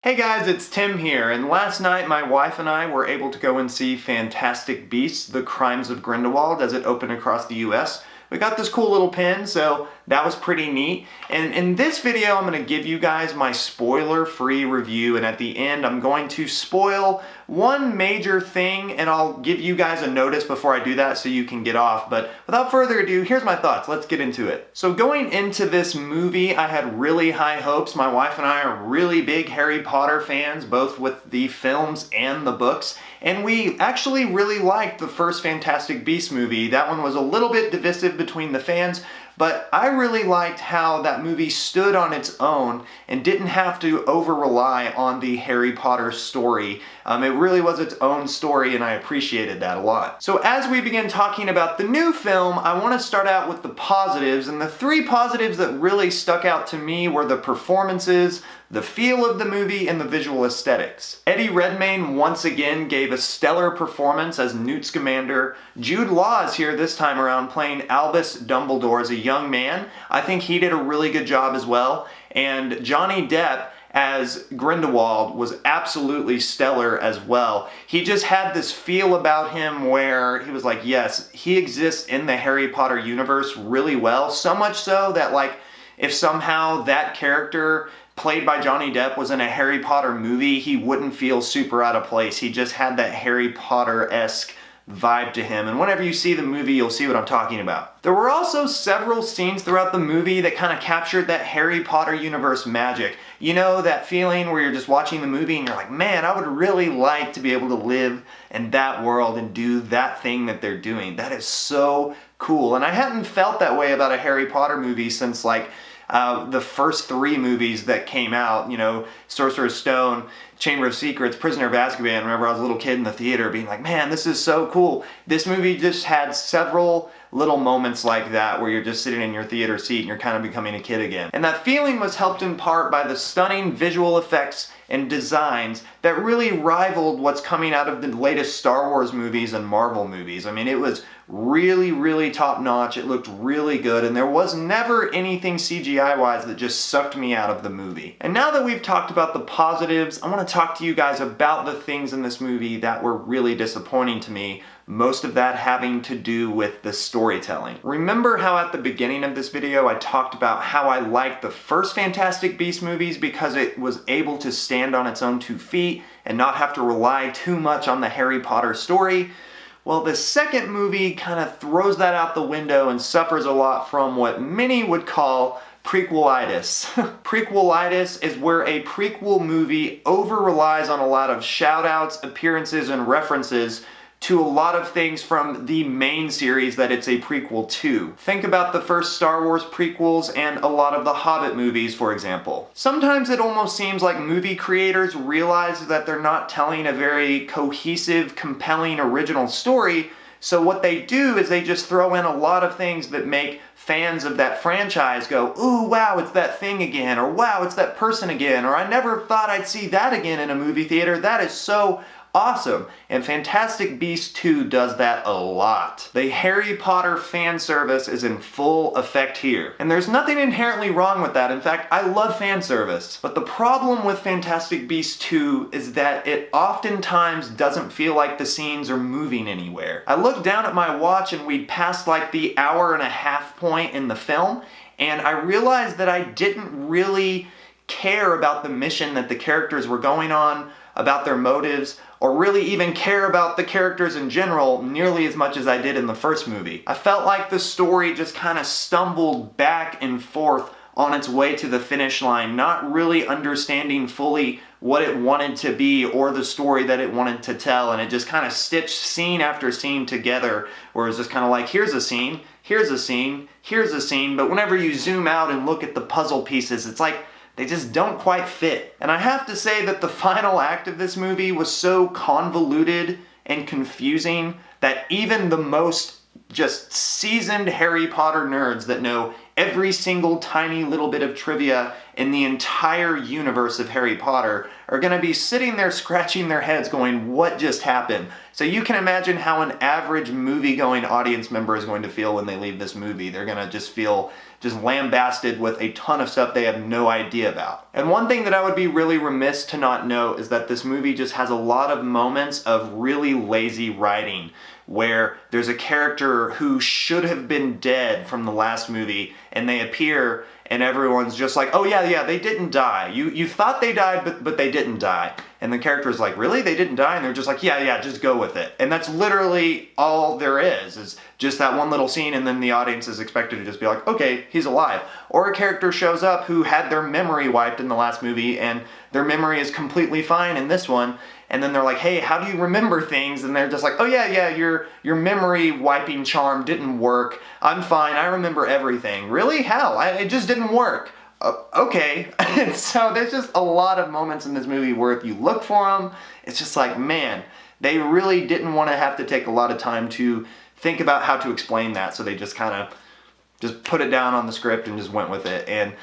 Hey guys, it's Tim here, and last night my wife and I were able to go and see Fantastic Beasts: The Crimes of Grindelwald as it opened across the US. We got this cool little pin, so that was pretty neat. And in this video, I'm going to give you guys my spoiler-free review, and at the end, I'm going to spoil one major thing, and I'll give you guys a notice before I do that so you can get off. But without further ado, here's my thoughts. Let's get into it. So going into this movie, I had really high hopes. My wife and I are really big Harry Potter fans, both with the films and the books. And we actually really liked the first Fantastic Beasts movie. That one was a little bit divisive between the fans, but I really liked how that movie stood on its own and didn't have to over-rely on the Harry Potter story. It really was its own story, and I appreciated that a lot. So as we begin talking about the new film, I want to start out with the positives, and the three positives that really stuck out to me were the performances, the feel of the movie, and the visual aesthetics. Eddie Redmayne once again gave a stellar performance as Newt Scamander. Jude Law is here this time around playing Albus Dumbledore as a young man. I think he did a really good job as well. And Johny Depp as Grindelwald was absolutely stellar as well. He just had this feel about him where he was like, yes, he exists in the Harry Potter universe really well. So much so that, like, if somehow that character played by Johny Depp was in a Harry Potter movie, he wouldn't feel super out of place. He just had that Harry Potter-esque vibe to him, and whenever you see the movie, you'll see what I'm talking about. There were also several scenes throughout the movie that kind of captured that Harry Potter universe magic. You know, that feeling where you're just watching the movie and you're like, man, I would really like to be able to live in that world and do that thing that they're doing. That is so cool. And I hadn't felt that way about a Harry Potter movie since, like, the first three movies that came out, you know, Sorcerer's Stone, Chamber of Secrets, Prisoner of Azkaban. Remember, I was a little kid in the theater being like, man, this is so cool. This movie just had several little moments like that where you're just sitting in your theater seat and you're kind of becoming a kid again. And that feeling was helped in part by the stunning visual effects and designs that really rivaled what's coming out of the latest Star Wars movies and Marvel movies. I mean, it was really, really top-notch. It looked really good, and there was never anything CGI-wise that just sucked me out of the movie. And now that we've talked about the positives, I want to talk to you guys about the things in this movie that were really disappointing to me, most of that having to do with the storytelling. Remember how at the beginning of this video I talked about how I liked the first Fantastic Beasts movies because it was able to stand on its own 2 feet and not have to rely too much on the Harry Potter story? Well, the second movie kind of throws that out the window and suffers a lot from what many would call prequelitis. Prequelitis is where a prequel movie over-relies on a lot of shout-outs, appearances, and references to a lot of things from the main series that it's a prequel to. Think about the first Star Wars prequels and a lot of the Hobbit movies, for example. Sometimes it almost seems like movie creators realize that they're not telling a very cohesive, compelling, original story, so what they do is they just throw in a lot of things that make fans of that franchise go, ooh, wow, it's that thing again, or wow, it's that person again, or I never thought I'd see that again in a movie theater. That is so awesome. And Fantastic Beasts 2 does that a lot. The Harry Potter fan service is in full effect here. And there's nothing inherently wrong with that. In fact, I love fan service. But the problem with Fantastic Beasts 2 is that it oftentimes doesn't feel like the scenes are moving anywhere. I looked down at my watch and we'd passed like the hour-and-a-half point in the film, and I realized that I didn't really care about the mission that the characters were going on, about their motives, or really even care about the characters in general nearly as much as I did in the first movie. I felt like the story just kind of stumbled back and forth on its way to the finish line, not really understanding fully what it wanted to be or the story that it wanted to tell, and it just kind of stitched scene after scene together, where it was just kind of like, here's a scene, here's a scene, here's a scene, but whenever you zoom out and look at the puzzle pieces, it's like they just don't quite fit. And I have to say that the final act of this movie was so convoluted and confusing that even the most just seasoned Harry Potter nerds that know every single tiny little bit of trivia in the entire universe of Harry Potter are going to be sitting there scratching their heads going, what just happened? So you can imagine how an average movie-going audience member is going to feel when they leave this movie. They're going to just feel just lambasted with a ton of stuff they have no idea about. And one thing that I would be really remiss to not note is that this movie just has a lot of moments of really lazy writing, where there's a character who should have been dead from the last movie, and they appear and everyone's just like, oh yeah, they didn't die. You thought they died, but they didn't die. And the character's like, really? They didn't die? And they're just like, yeah, just go with it. And that's literally all there is just that one little scene, and then the audience is expected to just be like, okay, he's alive. Or a character shows up who had their memory wiped in the last movie, and their memory is completely fine in this one, and then they're like, hey, how do you remember things? And they're just like, oh yeah, your memory wiping charm didn't work. I'm fine, I remember everything. Really? How? It just didn't work. Okay. So there's just a lot of moments in this movie where if you look for them, it's just like, man, they really didn't want to have to take a lot of time to think about how to explain that. So they just kind of just put it down on the script and just went with it. And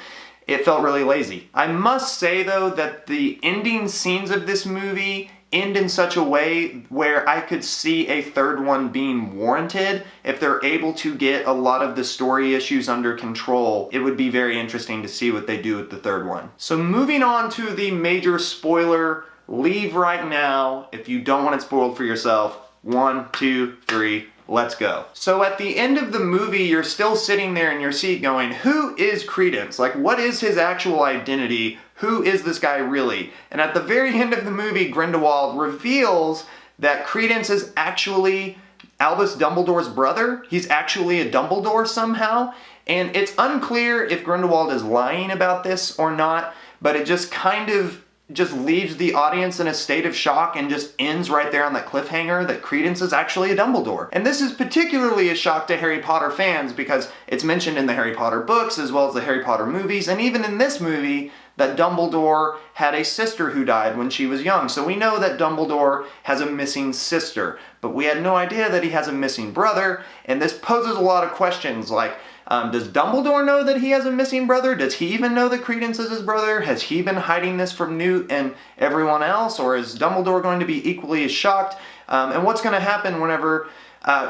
it felt really lazy. I must say though that the ending scenes of this movie end in such a way where I could see a third one being warranted. If they're able to get a lot of the story issues under control, it would be very interesting to see what they do with the third one. So moving on to the major spoiler, leave right now if you don't want it spoiled for yourself. 1, 2, 3, let's go. So at the end of the movie, you're still sitting there in your seat going, who is Credence? Like, what is his actual identity? Who is this guy really? And at the very end of the movie, Grindelwald reveals that Credence is actually Albus Dumbledore's brother. He's actually a Dumbledore somehow. And it's unclear if Grindelwald is lying about this or not, but it just kind of just leaves the audience in a state of shock and just ends right there on that cliffhanger that Credence is actually a Dumbledore. And this is particularly a shock to Harry Potter fans because it's mentioned in the Harry Potter books as well as the Harry Potter movies, and even in this movie, that Dumbledore had a sister who died when she was young. So we know that Dumbledore has a missing sister, but we had no idea that he has a missing brother, and this poses a lot of questions like, does Dumbledore know that he has a missing brother? Does he even know that Credence is his brother? Has he been hiding this from Newt and everyone else? Or is Dumbledore going to be equally as shocked? And what's going to happen whenever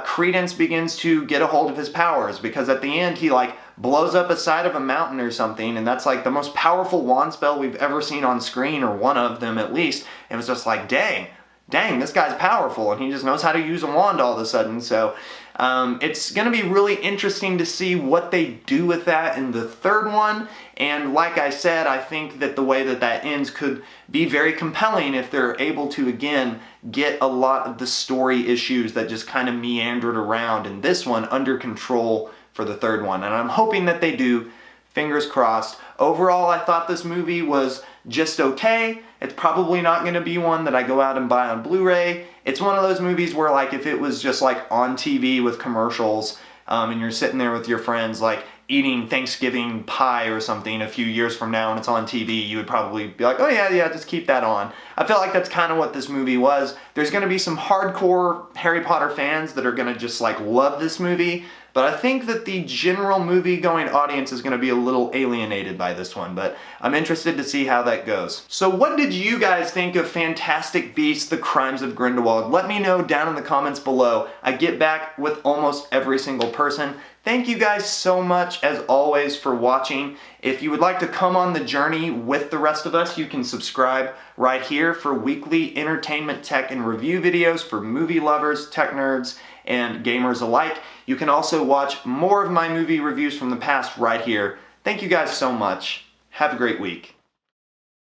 Credence begins to get a hold of his powers? Because at the end he blows up a side of a mountain or something, and that's the most powerful wand spell we've ever seen on screen, or one of them at least. And it was just like, dang, this guy's powerful, and he just knows how to use a wand all of a sudden. So it's going to be really interesting to see what they do with that in the third one. And like I said, I think that the way that ends could be very compelling if they're able to, again, get a lot of the story issues that just kind of meandered around in this one under control for the third one. And I'm hoping that they do. Fingers crossed. Overall, I thought this movie was just okay. It's probably not going to be one that I go out and buy on Blu-ray. It's one of those movies where if it was just on TV with commercials, and you're sitting there with your friends eating Thanksgiving pie or something a few years from now and it's on TV, you would probably be like, oh yeah, just keep that on. I feel like that's kind of what this movie was. There's going to be some hardcore Harry Potter fans that are going to just love this movie, but I think that the general movie-going audience is going to be a little alienated by this one, but I'm interested to see how that goes. So what did you guys think of Fantastic Beasts: The Crimes of Grindelwald? Let me know down in the comments below. I get back with almost every single person. Thank you guys so much, as always, for watching. If you would like to come on the journey with the rest of us, you can subscribe right here for weekly entertainment, tech, and review videos for movie lovers, tech nerds, and gamers alike. You can also watch more of my movie reviews from the past right here. Thank you guys so much. Have a great week.